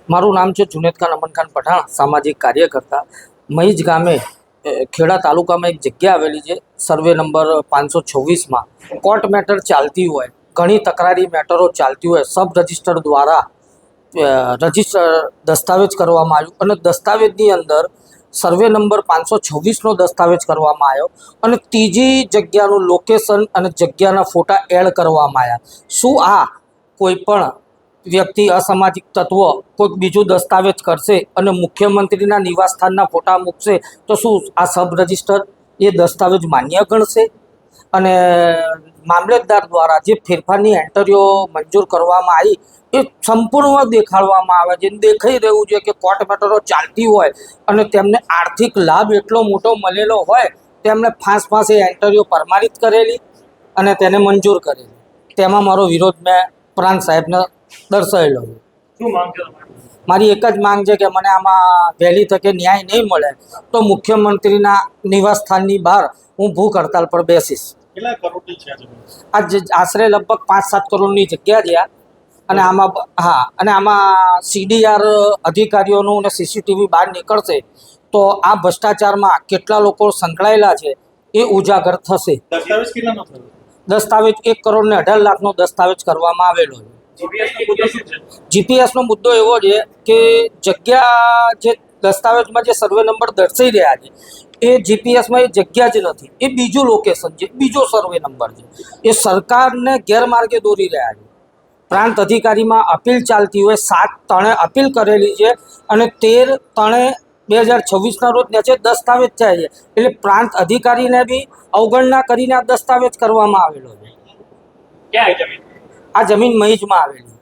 મારું નામ છે જુનેદ ખાન અમન ખાન પઠાણ, સામાજિક કાર્યકર્તા. મહીજ ગામે ખેડા તાલુકામાં એક જગ્યા આવેલી છે, સર્વે નંબર 526માં કોર્ટ મેટર ચાલતી હોય, ઘણી તકરારી મેટરો ચાલતી હોય, સબ રજિસ્ટર દ્વારા રજિસ્ટર દસ્તાવેજ કરવામાં આવ્યું અને દસ્તાવેજની અંદર સર્વે નંબર 526નો દસ્તાવેજ કરવામાં આવ્યો અને ત્રીજી જગ્યાનું લોકેશન અને જગ્યાના ફોટા એડ કરવામાં આવ્યા. શું આ કોઈ પણ વ્યક્તિ અસામાજિક તત્વ કોઈક બીજું દસ્તાવેજ કરશે અને મુખ્યમંત્રીના નિવાસસ્થાનના ફોટા મૂકશે તો શું આ સબ રજિસ્ટર એ દસ્તાવેજ માન્ય ગણશે? અને મામલતદાર દ્વારા જે ફેરફારની એન્ટ્રીઓ મંજૂર કરવામાં આવી એ સંપૂર્ણ દેખાડવામાં આવે છે. દેખાઈ રહ્યું છે કે કોર્ટ મેટરો ચાલતી હોય અને તેમને આર્થિક લાભ એટલો મોટો મળેલો હોય, તેમણે ફાંસ એ એન્ટ્રીઓ પ્રમાણિત કરેલી અને તેને મંજૂર કરેલી. તેમાં મારો વિરોધ મેં પ્રાંત સાહેબને દર્શાવેલો છે. શું માંગ છે મારી એક જ માંગ છે કે મને આમાં વહેલી તકે ન્યાય નહીં મળે તો મુખ્યમંત્રીના નિવાસસ્થાનની બહાર હું ભૂખ હડતાલ પર બેસીશ. કેટલા કરોડની છે આ આશરે લગભગ 5-7 કરોડની જગ્યા છે અને આમાં સીડીઆર અધિકારીઓનું અને સીસીટીવી બહાર નીકળશે તો આ ભ્રષ્ટાચારમાં કેટલા લોકો સંકળાયેલા છે એ ઉજાગર થશે. દસ્તાવેજ કેટલાનો થયો? દસ્તાવેજ 1,18,00,000નો દસ્તાવેજ કરવામાં આવેલો છે. જીપીએસનો મુદ્દો એવો છે કે જગ્યા જે દસ્તાવેજમાં જે સર્વે નંબર દર્શાઈ રહ્યા છે એ જીપીએસમાં એ જગ્યા જ નથી, એ બીજું લોકેશન છે, બીજો સર્વે નંબર છે. એ સરકારને ગેરમાર્ગે દોરી રહ્યા છે. પ્રાંત અધિકારીમાં અપીલ ચાલતી હોય, 7 અપીલ કરેલી છે અને 13/2026ના રોજ નીચે દસ્તાવેજ થાય છે. એટલે પ્રાંત અધિકારીને બી અવગણના કરીને આ દસ્તાવેજ કરવામાં આવેલો છે. ક્યાં જમીન? આ જમીન મહીજમાં આવેલી.